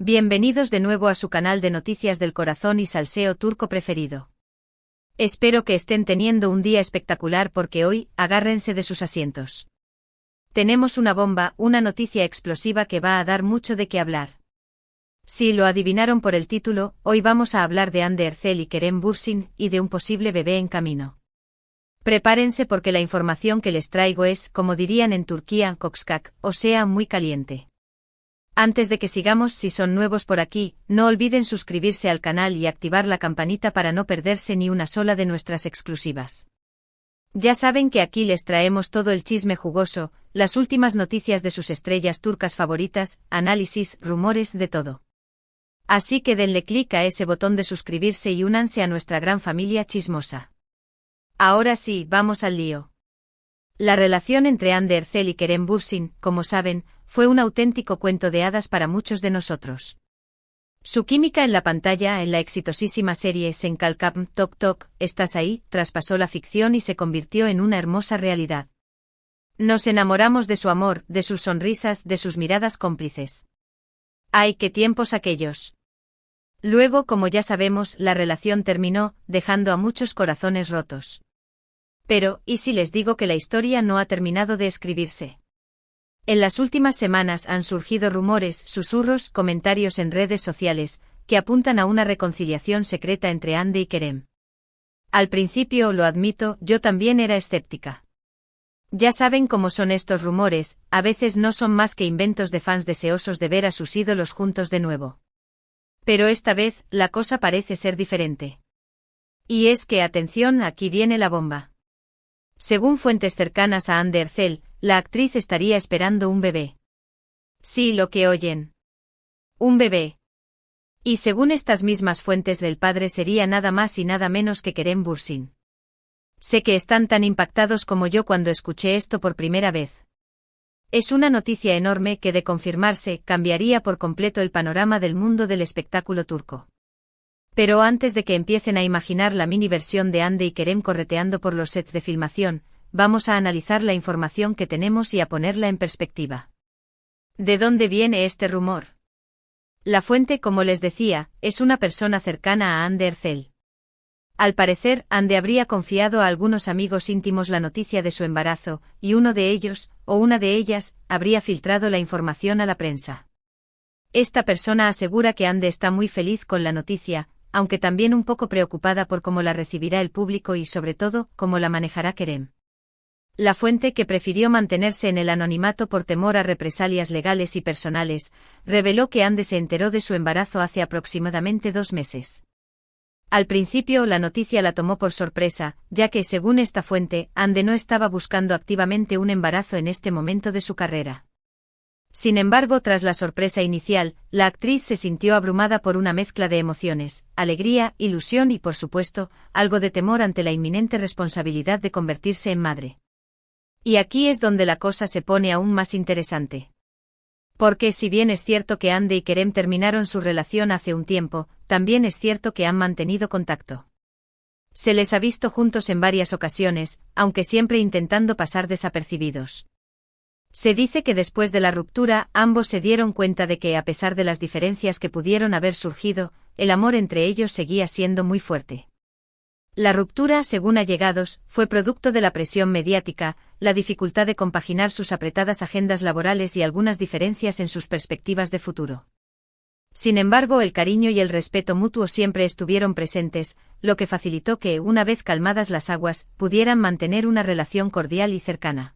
Bienvenidos de nuevo a su canal de noticias del corazón y salseo turco preferido. Espero que estén teniendo un día espectacular porque hoy, agárrense de sus asientos. Tenemos una bomba, una noticia explosiva que va a dar mucho de qué hablar. Si lo adivinaron por el título, hoy vamos a hablar de Hande Erçel y Kerem Bürsin, y de un posible bebé en camino. Prepárense porque la información que les traigo es, como dirían en Turquía, kokskak, o sea, muy caliente. Antes de que sigamos, si son nuevos por aquí, no olviden suscribirse al canal y activar la campanita para no perderse ni una sola de nuestras exclusivas. Ya saben que aquí les traemos todo el chisme jugoso, las últimas noticias de sus estrellas turcas favoritas, análisis, rumores, de todo. Así que denle clic a ese botón de suscribirse y únanse a nuestra gran familia chismosa. Ahora sí, vamos al lío. La relación entre Hande Erçel y Kerem Bürsin, como saben, fue un auténtico cuento de hadas para muchos de nosotros. Su química en la pantalla, en la exitosísima serie Sen Kalkam Tok Tok, ¿estás ahí?, traspasó la ficción y se convirtió en una hermosa realidad. Nos enamoramos de su amor, de sus sonrisas, de sus miradas cómplices. ¡Ay, qué tiempos aquellos! Luego, como ya sabemos, la relación terminó, dejando a muchos corazones rotos. Pero, ¿y si les digo que la historia no ha terminado de escribirse? En las últimas semanas han surgido rumores, susurros, comentarios en redes sociales, que apuntan a una reconciliación secreta entre Hande y Kerem. Al principio, lo admito, yo también era escéptica. Ya saben cómo son estos rumores, a veces no son más que inventos de fans deseosos de ver a sus ídolos juntos de nuevo. Pero esta vez, la cosa parece ser diferente. Y es que, atención, aquí viene la bomba. Según fuentes cercanas a Hande Erçel, la actriz estaría esperando un bebé. Sí, lo que oyen. Un bebé. Y según estas mismas fuentes, del padre sería nada más y nada menos que Kerem Bürsin. Sé que están tan impactados como yo cuando escuché esto por primera vez. Es una noticia enorme que, de confirmarse, cambiaría por completo el panorama del mundo del espectáculo turco. Pero antes de que empiecen a imaginar la mini versión de Hande y Kerem correteando por los sets de filmación, vamos a analizar la información que tenemos y a ponerla en perspectiva. ¿De dónde viene este rumor? La fuente, como les decía, es una persona cercana a Hande Erçel. Al parecer, Hande habría confiado a algunos amigos íntimos la noticia de su embarazo, y uno de ellos, o una de ellas, habría filtrado la información a la prensa. Esta persona asegura que Hande está muy feliz con la noticia, aunque también un poco preocupada por cómo la recibirá el público y, sobre todo, cómo la manejará Kerem. La fuente, que prefirió mantenerse en el anonimato por temor a represalias legales y personales, reveló que Hande se enteró de su embarazo hace aproximadamente 2 meses. Al principio, la noticia la tomó por sorpresa, ya que, según esta fuente, Hande no estaba buscando activamente un embarazo en este momento de su carrera. Sin embargo, tras la sorpresa inicial, la actriz se sintió abrumada por una mezcla de emociones, alegría, ilusión y, por supuesto, algo de temor ante la inminente responsabilidad de convertirse en madre. Y aquí es donde la cosa se pone aún más interesante. Porque si bien es cierto que Hande y Kerem terminaron su relación hace un tiempo, también es cierto que han mantenido contacto. Se les ha visto juntos en varias ocasiones, aunque siempre intentando pasar desapercibidos. Se dice que después de la ruptura, ambos se dieron cuenta de que, a pesar de las diferencias que pudieron haber surgido, el amor entre ellos seguía siendo muy fuerte. La ruptura, según allegados, fue producto de la presión mediática, la dificultad de compaginar sus apretadas agendas laborales y algunas diferencias en sus perspectivas de futuro. Sin embargo, el cariño y el respeto mutuo siempre estuvieron presentes, lo que facilitó que, una vez calmadas las aguas, pudieran mantener una relación cordial y cercana.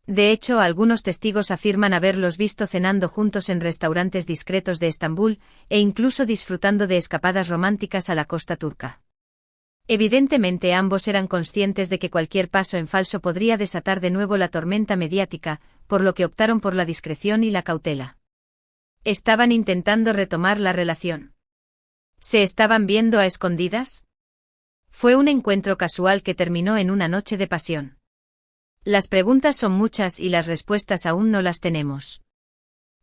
De hecho, algunos testigos afirman haberlos visto cenando juntos en restaurantes discretos de Estambul, e incluso disfrutando de escapadas románticas a la costa turca. Evidentemente, ambos eran conscientes de que cualquier paso en falso podría desatar de nuevo la tormenta mediática, por lo que optaron por la discreción y la cautela. ¿Estaban intentando retomar la relación? ¿Se estaban viendo a escondidas? ¿Fue un encuentro casual que terminó en una noche de pasión? Las preguntas son muchas y las respuestas aún no las tenemos.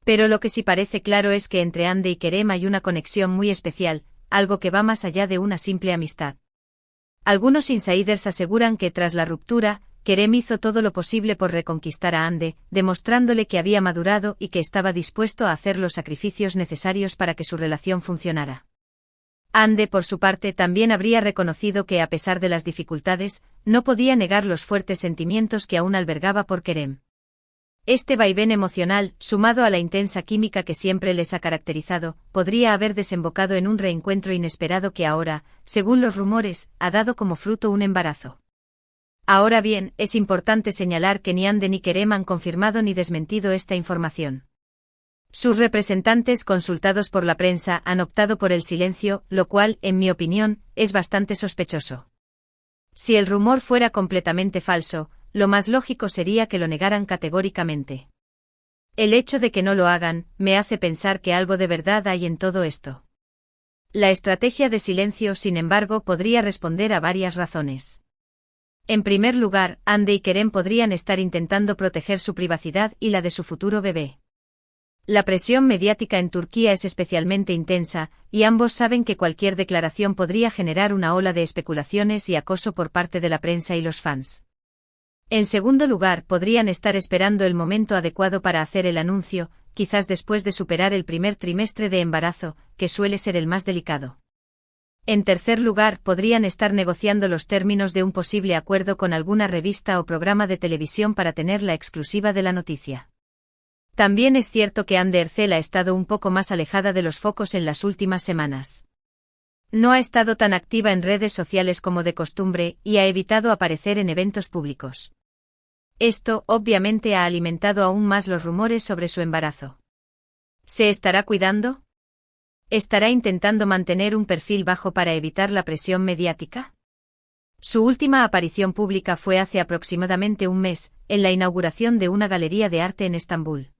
Pero lo que sí parece claro es que entre Hande y Kerem hay una conexión muy especial, algo que va más allá de una simple amistad. Algunos insiders aseguran que tras la ruptura, Kerem hizo todo lo posible por reconquistar a Hande, demostrándole que había madurado y que estaba dispuesto a hacer los sacrificios necesarios para que su relación funcionara. Hande, por su parte, también habría reconocido que, a pesar de las dificultades, no podía negar los fuertes sentimientos que aún albergaba por Kerem. Este vaivén emocional, sumado a la intensa química que siempre les ha caracterizado, podría haber desembocado en un reencuentro inesperado que ahora, según los rumores, ha dado como fruto un embarazo. Ahora bien, es importante señalar que ni Hande ni Kerem han confirmado ni desmentido esta información. Sus representantes, consultados por la prensa, han optado por el silencio, lo cual, en mi opinión, es bastante sospechoso. Si el rumor fuera completamente falso, lo más lógico sería que lo negaran categóricamente. El hecho de que no lo hagan, me hace pensar que algo de verdad hay en todo esto. La estrategia de silencio, sin embargo, podría responder a varias razones. En primer lugar, Hande y Kerem podrían estar intentando proteger su privacidad y la de su futuro bebé. La presión mediática en Turquía es especialmente intensa, y ambos saben que cualquier declaración podría generar una ola de especulaciones y acoso por parte de la prensa y los fans. En segundo lugar, podrían estar esperando el momento adecuado para hacer el anuncio, quizás después de superar el primer trimestre de embarazo, que suele ser el más delicado. En tercer lugar, podrían estar negociando los términos de un posible acuerdo con alguna revista o programa de televisión para tener la exclusiva de la noticia. También es cierto que Hande Erçel ha estado un poco más alejada de los focos en las últimas semanas. No ha estado tan activa en redes sociales como de costumbre y ha evitado aparecer en eventos públicos. Esto, obviamente, ha alimentado aún más los rumores sobre su embarazo. ¿Se estará cuidando? ¿Estará intentando mantener un perfil bajo para evitar la presión mediática? Su última aparición pública fue hace aproximadamente un mes, en la inauguración de una galería de arte en Estambul.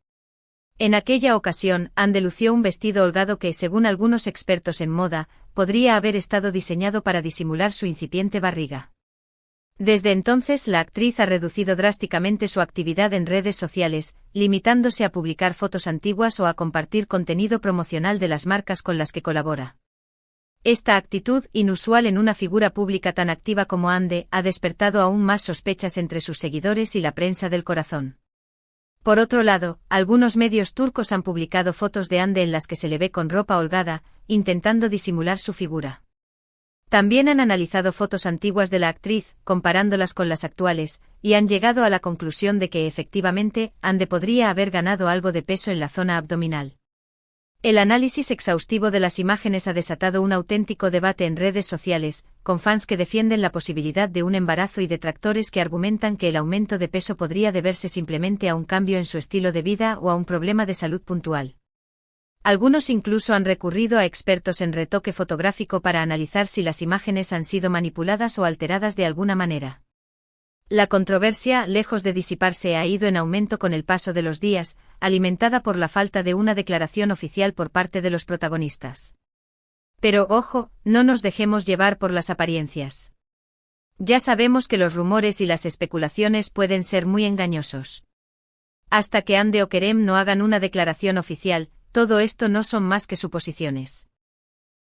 En aquella ocasión, Hande lució un vestido holgado que, según algunos expertos en moda, podría haber estado diseñado para disimular su incipiente barriga. Desde entonces, la actriz ha reducido drásticamente su actividad en redes sociales, limitándose a publicar fotos antiguas o a compartir contenido promocional de las marcas con las que colabora. Esta actitud, inusual en una figura pública tan activa como Hande, ha despertado aún más sospechas entre sus seguidores y la prensa del corazón. Por otro lado, algunos medios turcos han publicado fotos de Hande en las que se le ve con ropa holgada, intentando disimular su figura. También han analizado fotos antiguas de la actriz, comparándolas con las actuales, y han llegado a la conclusión de que efectivamente, Hande podría haber ganado algo de peso en la zona abdominal. El análisis exhaustivo de las imágenes ha desatado un auténtico debate en redes sociales, con fans que defienden la posibilidad de un embarazo y detractores que argumentan que el aumento de peso podría deberse simplemente a un cambio en su estilo de vida o a un problema de salud puntual. Algunos incluso han recurrido a expertos en retoque fotográfico para analizar si las imágenes han sido manipuladas o alteradas de alguna manera. La controversia, lejos de disiparse, ha ido en aumento con el paso de los días, alimentada por la falta de una declaración oficial por parte de los protagonistas. Pero, ojo, no nos dejemos llevar por las apariencias. Ya sabemos que los rumores y las especulaciones pueden ser muy engañosos. Hasta que Hande o Kerem no hagan una declaración oficial, todo esto no son más que suposiciones.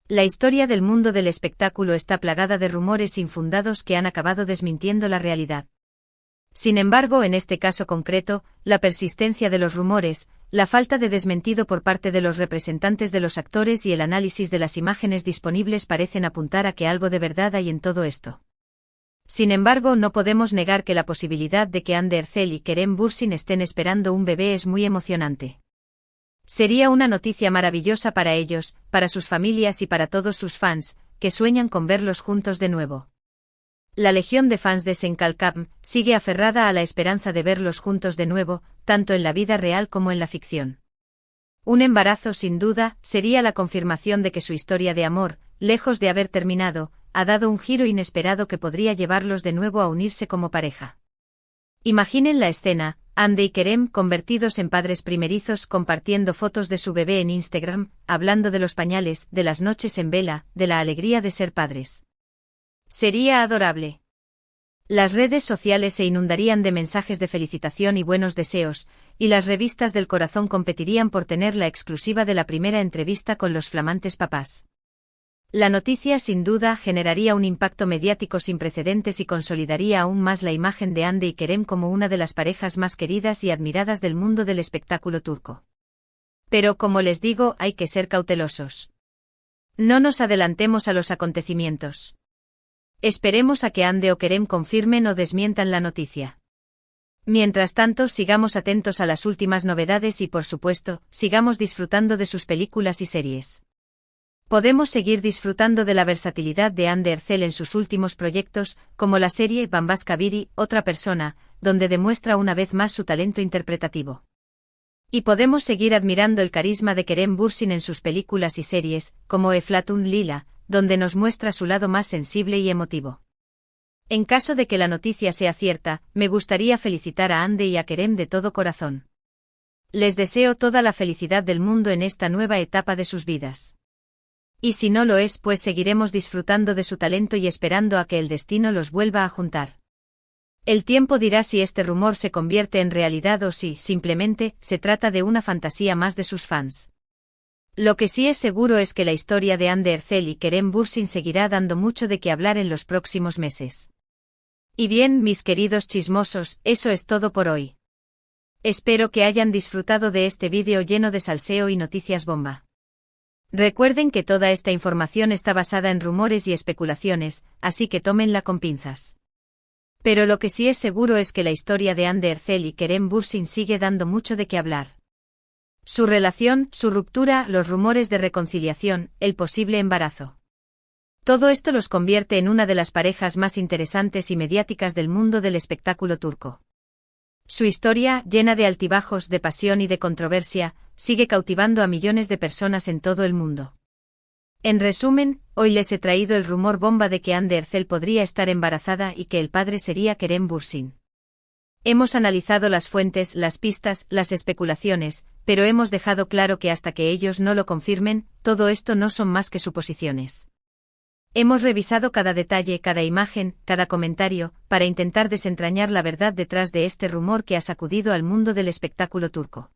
La historia del mundo del espectáculo está plagada de rumores infundados que han acabado desmintiendo la realidad. Sin embargo, en este caso concreto, la persistencia de los rumores, la falta de desmentido por parte de los representantes de los actores y el análisis de las imágenes disponibles parecen apuntar a que algo de verdad hay en todo esto. Sin embargo, no podemos negar que la posibilidad de que Hande Erçel y Kerem Bürsin estén esperando un bebé es muy emocionante. Sería una noticia maravillosa para ellos, para sus familias y para todos sus fans, que sueñan con verlos juntos de nuevo. La legión de fans de Senkalkam sigue aferrada a la esperanza de verlos juntos de nuevo, tanto en la vida real como en la ficción. Un embarazo, sin duda, sería la confirmación de que su historia de amor, lejos de haber terminado, ha dado un giro inesperado que podría llevarlos de nuevo a unirse como pareja. Imaginen la escena: Hande y Kerem convertidos en padres primerizos compartiendo fotos de su bebé en Instagram, hablando de los pañales, de las noches en vela, de la alegría de ser padres. Sería adorable. Las redes sociales se inundarían de mensajes de felicitación y buenos deseos, y las revistas del corazón competirían por tener la exclusiva de la primera entrevista con los flamantes papás. La noticia sin duda generaría un impacto mediático sin precedentes y consolidaría aún más la imagen de Hande y Kerem como una de las parejas más queridas y admiradas del mundo del espectáculo turco. Pero como les digo, hay que ser cautelosos. No nos adelantemos a los acontecimientos. Esperemos a que Hande o Kerem confirmen o desmientan la noticia. Mientras tanto, sigamos atentos a las últimas novedades y, por supuesto, sigamos disfrutando de sus películas y series. Podemos seguir disfrutando de la versatilidad de Hande Erçel en sus últimos proyectos, como la serie Bambaşka Biri, Otra Persona, donde demuestra una vez más su talento interpretativo. Y podemos seguir admirando el carisma de Kerem Bürsin en sus películas y series, como Eflatun Lila, donde nos muestra su lado más sensible y emotivo. En caso de que la noticia sea cierta, me gustaría felicitar a Hande y a Kerem de todo corazón. Les deseo toda la felicidad del mundo en esta nueva etapa de sus vidas. Y si no lo es, pues seguiremos disfrutando de su talento y esperando a que el destino los vuelva a juntar. El tiempo dirá si este rumor se convierte en realidad o si, simplemente, se trata de una fantasía más de sus fans. Lo que sí es seguro es que la historia de Hande Erçel y Kerem Bürsin seguirá dando mucho de qué hablar en los próximos meses. Y bien, mis queridos chismosos, eso es todo por hoy. Espero que hayan disfrutado de este vídeo lleno de salseo y noticias bomba. Recuerden que toda esta información está basada en rumores y especulaciones, así que tómenla con pinzas. Pero lo que sí es seguro es que la historia de Hande Erçel y Kerem Bürsin sigue dando mucho de qué hablar. Su relación, su ruptura, los rumores de reconciliación, el posible embarazo. Todo esto los convierte en una de las parejas más interesantes y mediáticas del mundo del espectáculo turco. Su historia, llena de altibajos, de pasión y de controversia, sigue cautivando a millones de personas en todo el mundo. En resumen, hoy les he traído el rumor bomba de que Hande Erçel podría estar embarazada y que el padre sería Kerem Bürsin. Hemos analizado las fuentes, las pistas, las especulaciones, pero hemos dejado claro que hasta que ellos no lo confirmen, todo esto no son más que suposiciones. Hemos revisado cada detalle, cada imagen, cada comentario, para intentar desentrañar la verdad detrás de este rumor que ha sacudido al mundo del espectáculo turco.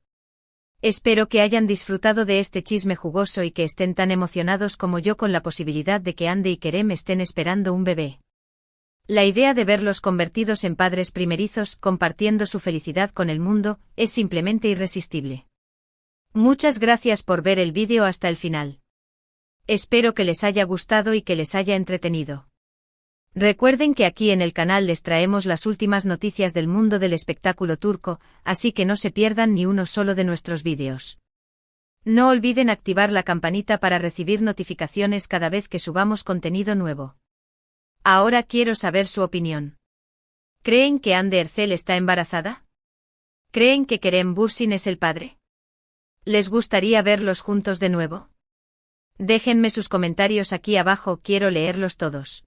Espero que hayan disfrutado de este chisme jugoso y que estén tan emocionados como yo con la posibilidad de que Hande y Kerem estén esperando un bebé. La idea de verlos convertidos en padres primerizos, compartiendo su felicidad con el mundo, es simplemente irresistible. Muchas gracias por ver el vídeo hasta el final. Espero que les haya gustado y que les haya entretenido. Recuerden que aquí en el canal les traemos las últimas noticias del mundo del espectáculo turco, así que no se pierdan ni uno solo de nuestros vídeos. No olviden activar la campanita para recibir notificaciones cada vez que subamos contenido nuevo. Ahora quiero saber su opinión. ¿Creen que Hande Erçel está embarazada? ¿Creen que Kerem Bürsin es el padre? ¿Les gustaría verlos juntos de nuevo? Déjenme sus comentarios aquí abajo, quiero leerlos todos.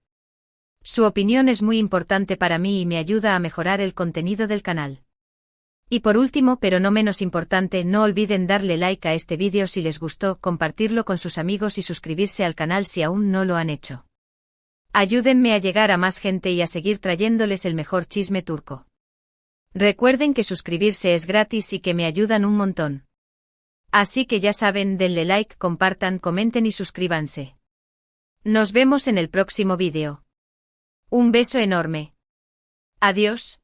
Su opinión es muy importante para mí y me ayuda a mejorar el contenido del canal. Y por último, pero no menos importante, no olviden darle like a este vídeo si les gustó, compartirlo con sus amigos y suscribirse al canal si aún no lo han hecho. Ayúdenme a llegar a más gente y a seguir trayéndoles el mejor chisme turco. Recuerden que suscribirse es gratis y que me ayudan un montón. Así que ya saben, denle like, compartan, comenten y suscríbanse. Nos vemos en el próximo vídeo. Un beso enorme. Adiós.